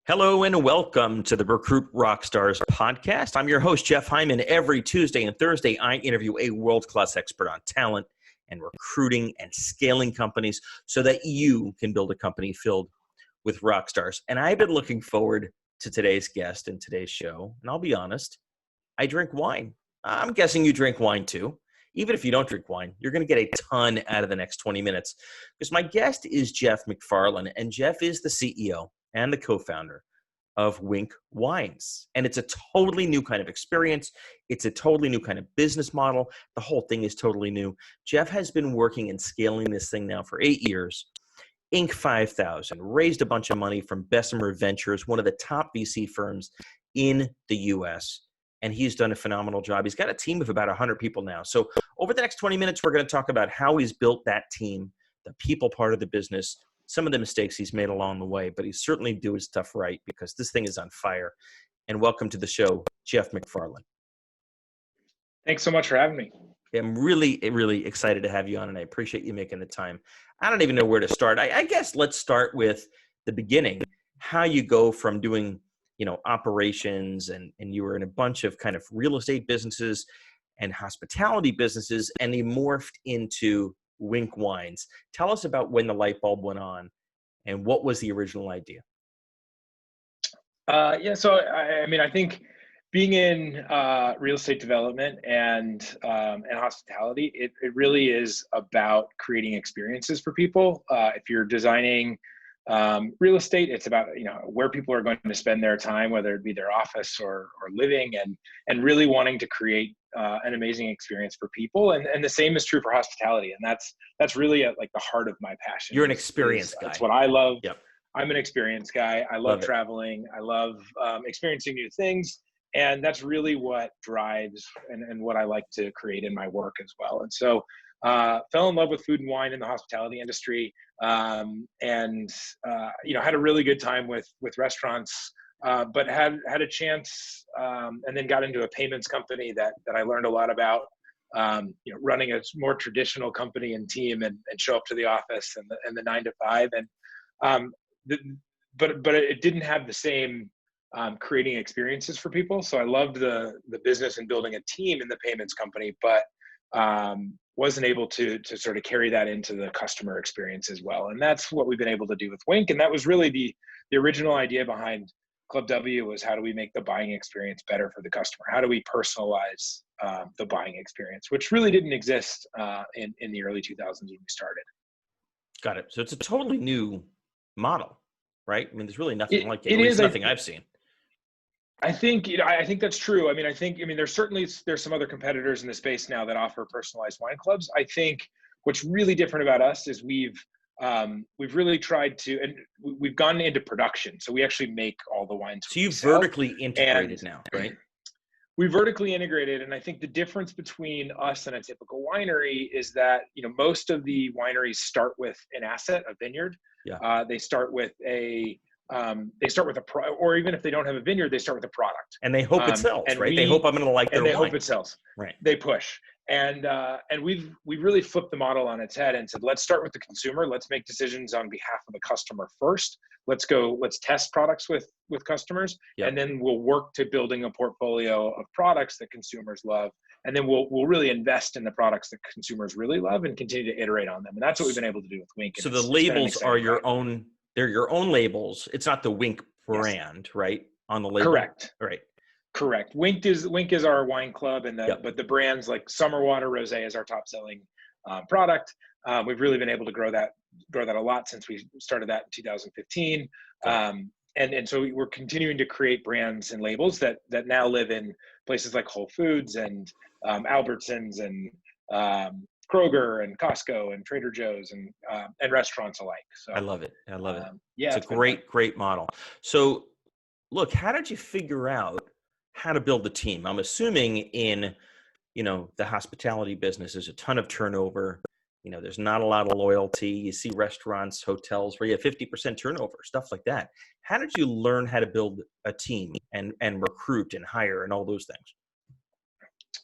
Hello and welcome to the Recruit Rockstars podcast. I'm your host, Geoff Hyman. Every Tuesday and Thursday, I interview a world-class expert on talent and recruiting and scaling companies so that you can build a company filled with rock stars. And I've been looking forward to today's guest and today's show. And I'll be honest, I drink wine. I'm guessing you drink wine too. Even if you don't drink wine, you're going to get a ton out of the next 20 minutes because my guest is Geoff McFarlane, and Geoff is the CEO and the co-founder of Winc Wines. And it's a totally new kind of experience. It's a totally new kind of business model. The whole thing is totally new. Geoff has been working and scaling this thing now for 8 years. Inc. 5000, raised a bunch of money from Bessemer Ventures, one of the top VC firms in the US. And he's done a phenomenal job. He's got a team of about 100 people now. So over the next 20 minutes, we're going to talk about how he's built that team, the people part of the business, some of the mistakes he's made along the way, but he certainly do his stuff right because this thing is on fire. And welcome to the show, Geoff McFarlane. Thanks so much for having me. I'm really, really excited to have you on, and I appreciate you making the time. I don't even know where to start. I guess let's start with the beginning, how you go from doing, operations, and you were in a bunch of kind of real estate businesses and hospitality businesses, and you morphed into Winc Wines. Tell us about when the light bulb went on and what was the original idea? So I think being in real estate development and hospitality, it really is about creating experiences for people. If you're designing real estate, it's about where people are going to spend their time, whether it be their office or living, and really wanting to create an amazing experience for people. And the same is true for hospitality, and that's really at like the heart of my passion. You're an experience guy. That's what I love. Yep. I'm an experience guy. I love traveling. I love experiencing new things. And that's really what drives and what I like to create in my work as well. And so fell in love with food and wine in the hospitality industry, and had a really good time with restaurants, but had a chance, and then got into a payments company that I learned a lot about, running a more traditional company and team and show up to the office and the 9 to 5. But it didn't have the same creating experiences for people. So I loved the business and building a team in the payments company, but wasn't able to sort of carry that into the customer experience as well. And that's what we've been able to do with Winc. And that was really the original idea behind Club W, was how do we make the buying experience better for the customer? How do we personalize the buying experience, which really didn't exist in the early 2000s when we started. Got it. So it's a totally new model, right? I mean, there's really nothing like it. At least nothing I've seen. I think that's true. There's some other competitors in the space now that offer personalized wine clubs. I think what's really different about us is we've really tried to, and we've gone into production. So we actually make all the wines. So you've vertically integrated now, right? We vertically integrated, and I think the difference between us and a typical winery is that most of the wineries start with an asset, a vineyard. Yeah. They start with or even if they don't have a vineyard, they start with a product. And they hope it sells, right? They hope I'm going to like their wine. And they hope it sells. Right. They push. And we've really flipped the model on its head and said, let's start with the consumer. Let's make decisions on behalf of the customer first. Let's test products with customers. Yep. And then we'll work to building a portfolio of products that consumers love. And then we'll really invest in the products that consumers really love and continue to iterate on them. And that's what we've been able to do with Winc. So the labels are your own. They're your own labels. It's not the Winc brand, yes. Right? On the label. Correct. Right. Correct. Winc is our wine club, and but the brands like Summer Water Rosé is our top selling product. We've really been able to grow that a lot since we started that in 2015. And so we're continuing to create brands and labels that now live in places like Whole Foods and Albertsons and Kroger and Costco and Trader Joe's and restaurants alike. So I love it. Yeah, it's a great model. So look, how did you figure out how to build the team? I'm assuming in, the hospitality business, there's a ton of turnover. There's not a lot of loyalty. You see restaurants, hotels where you have 50% turnover, stuff like that. How did you learn how to build a team and recruit and hire and all those things?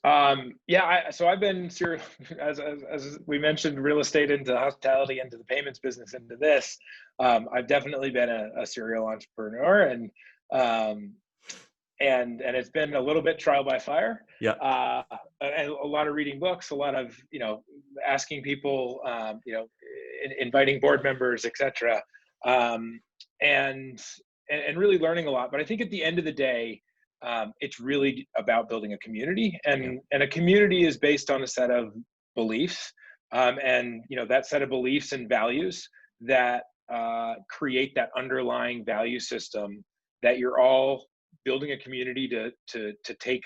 So I've been serial, as we mentioned, real estate into hospitality, into the payments business, into this. I've definitely been a serial entrepreneur, and it's been a little bit trial by fire. Yeah. And a lot of reading books, a lot of asking people, inviting board members, etc. And really learning a lot. But I think at the end of the day, it's really about building a community, and a community is based on a set of beliefs, and that set of beliefs and values that create that underlying value system that you're all building a community to take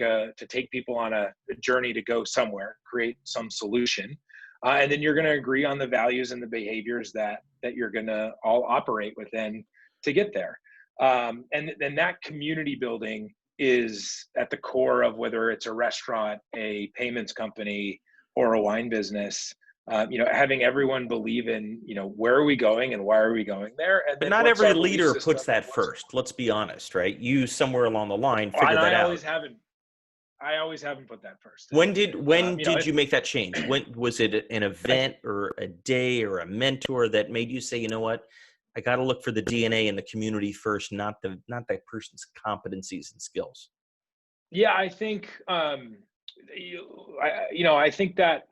people on a journey to go somewhere, create some solution, and then you're going to agree on the values and the behaviors that you're going to all operate within to get there. And then that community building is at the core of whether it's a restaurant, a payments company, or a wine business. Having everyone believe in, where are we going and why are we going there? And but not every leader puts that first. Let's be honest, right? You somewhere along the line figured that out. I always haven't put that first. When did you make that change? When was it? An event or a day or a mentor that made you say, you know what? I got to look for the DNA in the community first, not that person's competencies and skills. Yeah, I think, I think that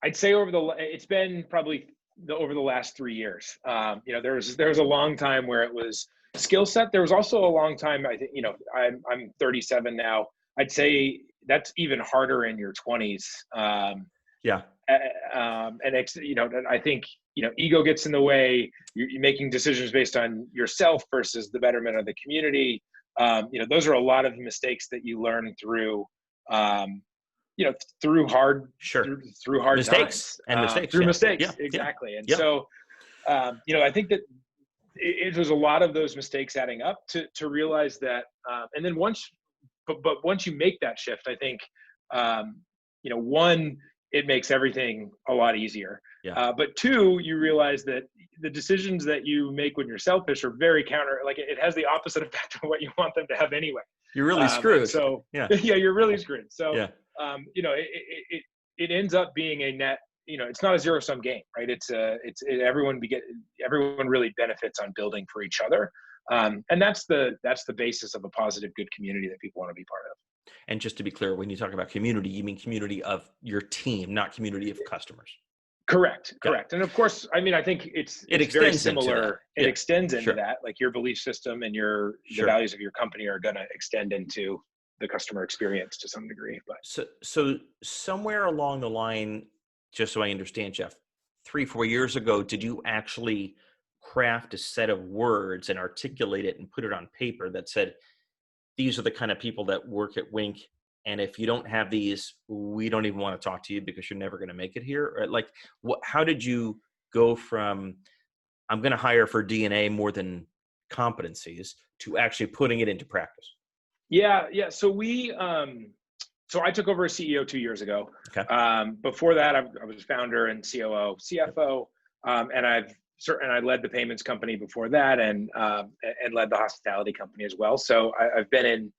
I'd say it's been probably over the last 3 years. There was a long time where it was skill set. There was also a long time, I think, I'm 37 now. I'd say that's even harder in your 20s. Yeah. I think, ego gets in the way. You're making decisions based on yourself versus the betterment of the community. Those are a lot of mistakes that you learn through, through hard mistakes times. Through mistakes. Yeah. Exactly. And so, I think that it was a lot of those mistakes adding up to realize that, and then once you make that shift, I think, one, it makes everything a lot easier. Yeah. But two, you realize that the decisions that you make when you're selfish are very it has the opposite effect of what you want them to have anyway. You're really screwed. So you're really screwed. So, it ends up being a net, it's not a zero sum game, right? Everyone really benefits on building for each other. And that's the basis of a positive, good community that people want to be part of. And just to be clear, when you talk about community, you mean community of your team, not community of customers. Correct. And of course, I think it's very similar. It extends into that, like your belief system and the values of your company are going to extend into the customer experience to some degree. But so somewhere along the line, just so I understand, Geoff, 3-4 years ago, did you actually craft a set of words and articulate it and put it on paper that said, these are the kind of people that work at Winc, and if you don't have these, we don't even want to talk to you because you're never going to make it here? Or how did you go from, I'm going to hire for DNA more than competencies, to actually putting it into practice? Yeah. So so I took over as CEO 2 years ago. Okay. Before that, I was founder and COO, CFO, and I led the payments company before that, and led the hospitality company as well. So I've been in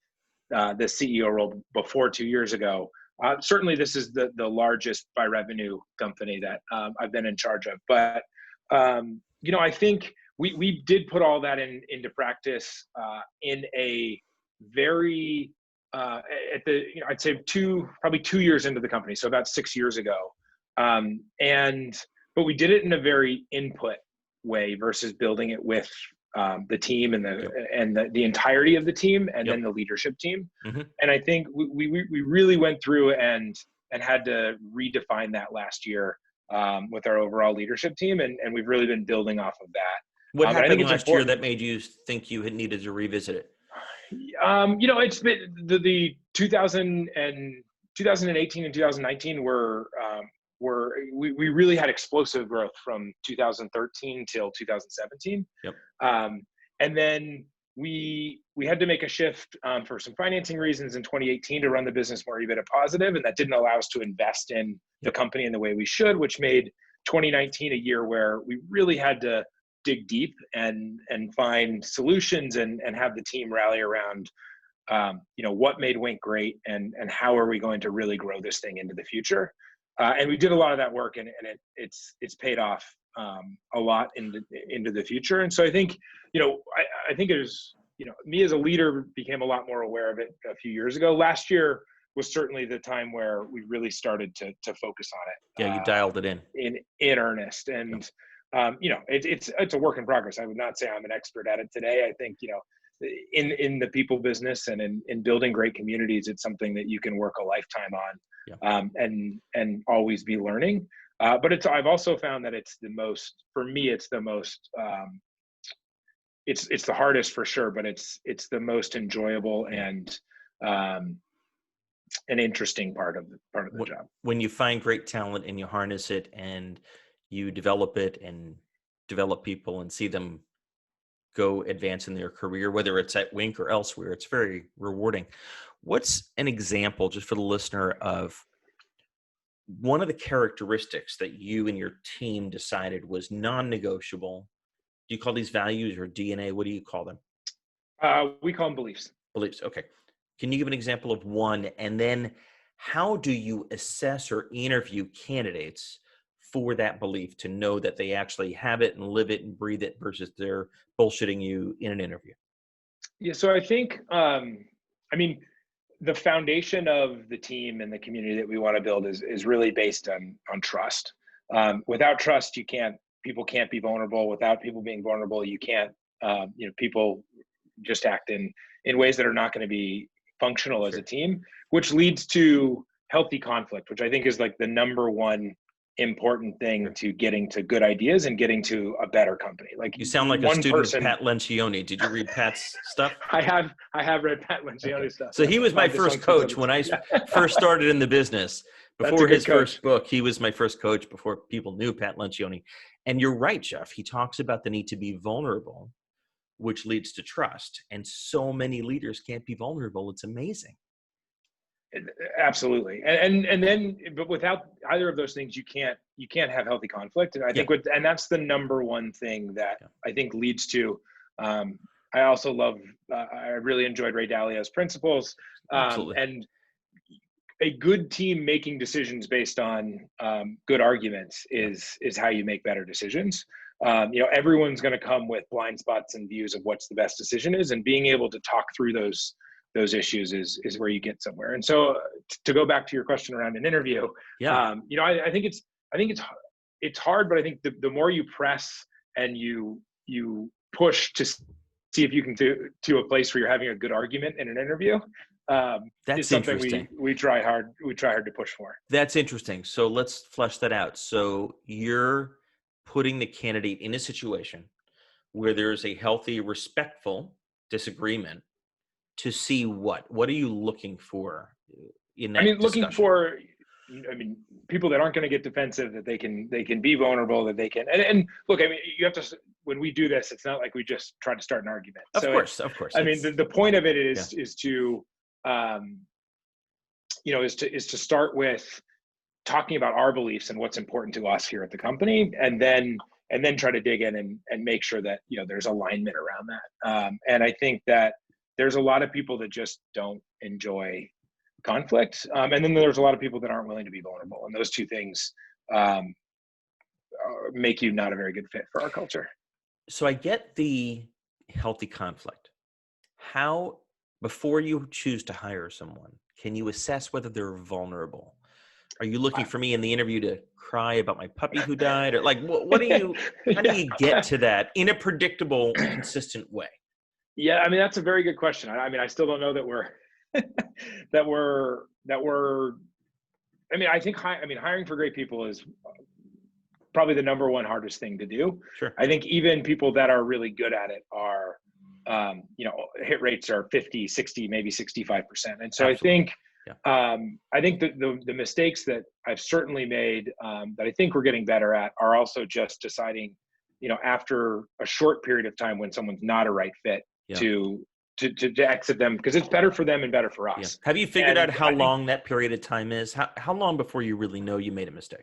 the CEO role before 2 years ago. Certainly, this is the largest by revenue company that I've been in charge of. But I think we did put all that into practice in a very I'd say probably 2 years into the company, so about 6 years ago. But we did it in a very input way versus building it with the team and the entirety of the team, and then the leadership team. Mm-hmm. And I think we really went through and had to redefine that last year with our overall leadership team, and we've really been building off of that. What happened last year that made you think you had needed to revisit it? It's been the 2018 and 2019 we really had explosive growth from 2013 till 2017. Yep. And then we had to make a shift for some financing reasons in 2018 to run the business more EBITDA positive, and that didn't allow us to invest in the company in the way we should, which made 2019 a year where we really had to dig deep and find solutions and have the team rally around what made Winc great, and how are we going to really grow this thing into the future. And we did a lot of that work, and it's paid off a lot into the future. And so I think, I think it was, me as a leader became a lot more aware of it a few years ago. Last year was certainly the time where we really started to focus on it. Yeah, you dialed it in earnest. And it's a work in progress. I would not say I'm an expert at it today. I think, in the people business and in building great communities, it's something that you can work a lifetime on, and always be learning. But I've also found that it's the most it's the hardest for sure, but it's the most enjoyable and an interesting part of the job. When you find great talent and you harness it and you develop it and develop people and see them go advance in their career, whether it's at Winc or elsewhere, it's very rewarding. What's an example, just for the listener, of one of the characteristics that you and your team decided was non-negotiable? Do you call these values or DNA? What do you call them? We call them beliefs. Beliefs. Okay. Can you give an example of one? And then how do you assess or interview candidates for that belief to know that they actually have it and live it and breathe it versus they're bullshitting you in an interview? Yeah. So I think, the foundation of the team and the community that we want to build is really based on trust. Without trust, people can't be vulnerable. Without people being vulnerable, you can't, people just act in ways that are not going to be functional as a team, which leads to healthy conflict, which I think is like the number one important thing to getting to good ideas and getting to a better company. Like, you sound like a student of Pat Lencioni. Did you read Pat's stuff? I have read Pat Lencioni stuff. So he was my first coach when I first started in the business. Before his first book, he was my first coach before people knew Pat Lencioni. And you're right, Geoff. He talks about the need to be vulnerable, which leads to trust. And so many leaders can't be vulnerable. It's amazing. Absolutely. And then, but without either of those things, you can't have healthy conflict. And I think and that's the number one thing that I think leads to, I also love, I really enjoyed Ray Dalio's principles, and a good team making decisions based on good arguments is how you make better decisions. Everyone's going to come with blind spots and views of what's the best decision is, and being able to talk through those issues is where you get somewhere. And so to go back to your question around an interview, I think it's hard, but I think the more you press and you push to see if you can to a place where you're having a good argument in an interview, that's something we try hard to push for. That's interesting. So let's flesh that out. So you're putting the candidate in a situation where there's a healthy, respectful disagreement to see what are you looking for in that discussion? Looking for, people that aren't going to get defensive, that they can be vulnerable, that they can, and look, you have to, when we do this, it's not like we just try to start an argument. Of course. The point of it is to, is to start with talking about our beliefs and what's important to us here at the company, and then try to dig in and make sure that, there's alignment around that. And I think that there's a lot of people that just don't enjoy conflict. And then there's a lot of people that aren't willing to be vulnerable. And those two things make you not a very good fit for our culture. So I get the healthy conflict. How, before you choose to hire someone, can you assess whether they're vulnerable? Are you looking for me in the interview to cry about my puppy who died? Or like, how do you get to that in a predictable, consistent way? Yeah, that's a very good question. I still don't know that we're I think hiring for great people is probably the number one hardest thing to do. Sure. I think even people that are really good at it are, hit rates are 50, 60, maybe 65%. And so Absolutely. I think the mistakes that I've certainly made, that I think we're getting better at, are also just deciding, after a short period of time when someone's not a right fit, to exit them, because it's better for them and better for us. Yeah. Have you figured out how long that period of time is? How long before you really know you made a mistake?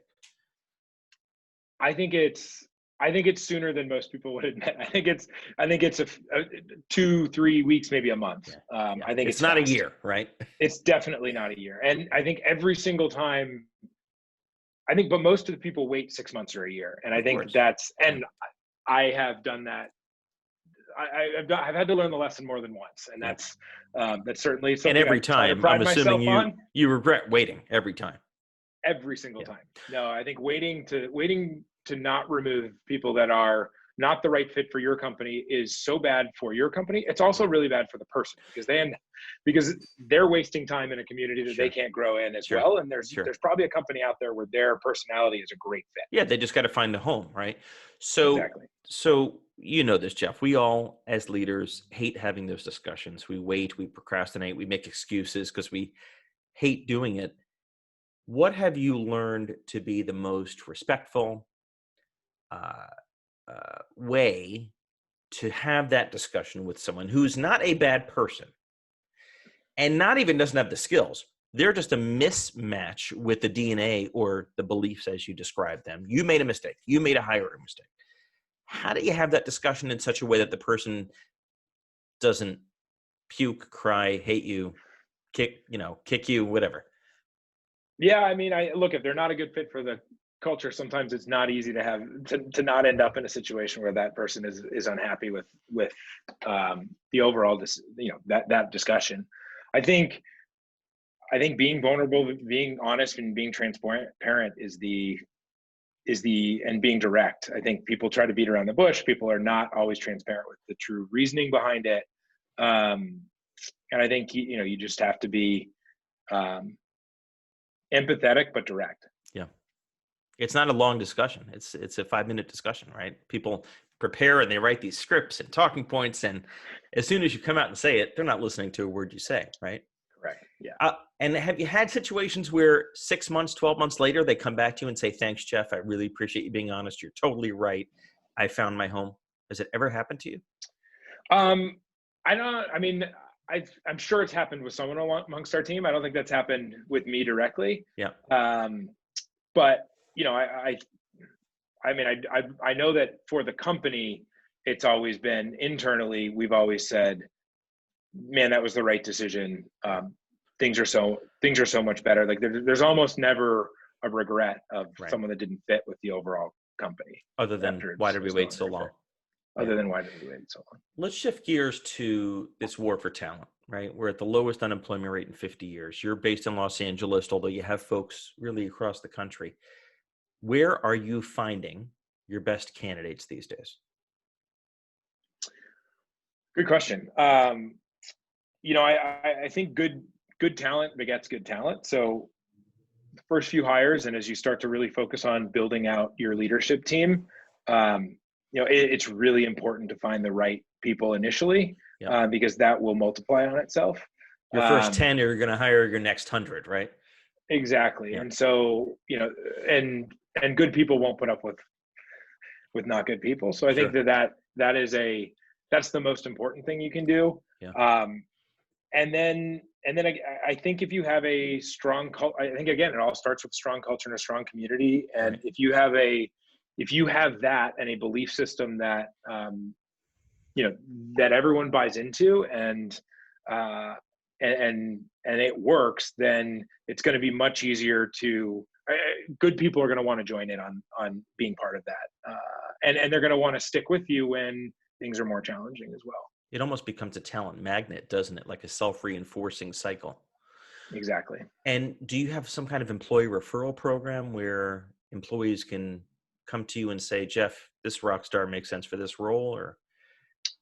I think it's I think it's sooner than most people would admit. I think it's a 2-3 weeks, maybe a month. Yeah. Yeah. I think It's it's not a fast. year, right? It's definitely not a year. And I think every single time, but most of the people wait 6 months or a year. And I Of think course. and I have done that. I've had to learn the lesson more than once. And Yeah. that's certainly And something I every try to time, I'm pride assuming myself on. you regret waiting every time. Every single Yeah. time. No, I think waiting to not remove people that are not the right fit for your company is so bad for your company. It's also really bad for the person because they're wasting time in a community that they can't grow in as well. And there's probably a company out there where their personality is a great fit. Yeah, they just got to find a home, right? So Exactly. So you know this, Geoff. We all, as leaders, hate having those discussions. We wait, we procrastinate, we make excuses because we hate doing it. What have you learned to be the most respectful uh, way to have that discussion with someone who's not a bad person and not even doesn't have the skills? They're just a mismatch with the DNA or the beliefs as you describe them. You made a mistake. You made a hiring mistake. How do you have that discussion in such a way that the person doesn't puke, cry, hate you, kick you, whatever? Yeah, I mean, look, if they're not a good fit for the culture, sometimes it's not easy to not end up in a situation where that person is unhappy with the overall that discussion. I think being vulnerable, being honest, and being transparent and being direct. I think people try to beat around the bush. People are not always transparent with the true reasoning behind it. And I think you just have to be empathetic but direct. Yeah. It's not a long discussion. It's a 5-minute discussion, right? People prepare and they write these scripts and talking points, and as soon as you come out and say it, they're not listening to a word you say, right? Correct. Yeah. And have you had situations where 6 months, 12 months later, they come back to you and say, "Thanks, Geoff. I really appreciate you being honest. You're totally right. I found my home." Has it ever happened to you? I don't. I mean, I'm sure it's happened with someone amongst our team. I don't think that's happened with me directly. Yeah. But I know that for the company, it's always been internally. We've always said, "Man, that was the right decision." Things are so much better. Like there's almost never a regret of someone that didn't fit with the overall company. Other than why did we wait so long? Other than why did we wait so long? Let's shift gears to this war for talent, right? We're at the lowest unemployment rate in 50 years. You're based in Los Angeles, although you have folks really across the country. Where are you finding your best candidates these days? Good question. I think good talent begets good talent. So the first few hires, and as you start to really focus on building out your leadership team, it's really important to find the right people initially, because that will multiply on itself. Your first 10, you're going to hire your next 100, right? Exactly. Yeah. And so, and good people won't put up with not good people. So I think that's the most important thing you can do. Yeah. And then I think if you have a strong culture, I think again, it all starts with strong culture and a strong community. And if you have that and a belief system that, that everyone buys into and it works, then it's going to be much easier good people are going to want to join in on being part of that. And they're going to want to stick with you when things are more challenging as well. It almost becomes a talent magnet, doesn't it? Like a self-reinforcing cycle. Exactly. And do you have some kind of employee referral program where employees can come to you and say, "Geoff, this Rockstar makes sense for this role"? Or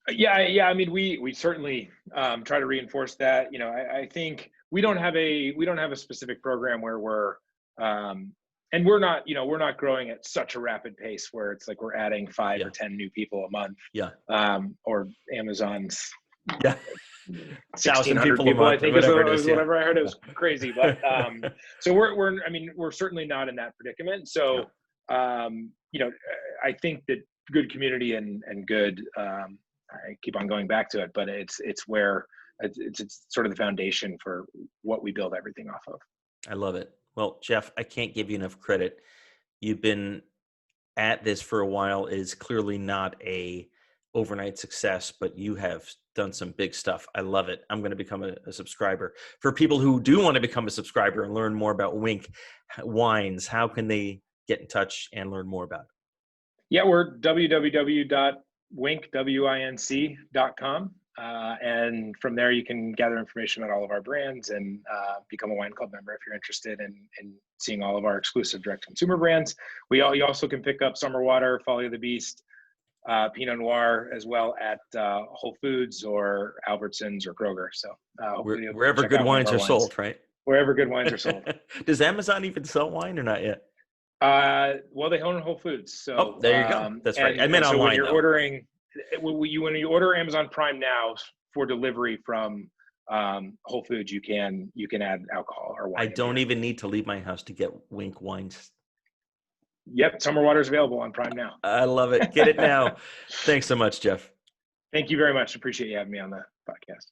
yeah. I mean, we certainly try to reinforce that. I think we don't have a specific program where we're and we're not growing at such a rapid pace where it's like we're adding 5 or 10 new people a month. Yeah. Or Amazon's. Yeah. 1,600 people, I think is whatever I heard. It was crazy, but so we're certainly not in that predicament. So I think that good community and good. I keep on going back to it, but it's where it's sort of the foundation for what we build everything off of. I love it. Well, Geoff, I can't give you enough credit. You've been at this for a while is clearly not a overnight success, but you have done some big stuff. I love it. I'm going to become a subscriber. For people who do want to become a subscriber and learn more about Winc Wines, how can they get in touch and learn more about it? Yeah, we're www.winc.com. And from there, you can gather information about all of our brands and become a wine club member if you're interested in seeing all of our exclusive direct consumer brands. You also can pick up Summer Water, Folly of the Beast, Pinot Noir as well at Whole Foods or Albertsons or Kroger. So wherever good wines are sold, right? Wherever good wines are sold. Does Amazon even sell wine or not yet? Well, they own Whole Foods. So there you go. That's right. I meant so online. When you're ordering, when you order Amazon Prime now for delivery from Whole Foods, you can add alcohol or wine. I don't even need to leave my house to get Winc Wines. Yep, Summer Water is available on Prime now. I love it. Get it now. Thanks so much, Geoff. Thank you very much. Appreciate you having me on the podcast.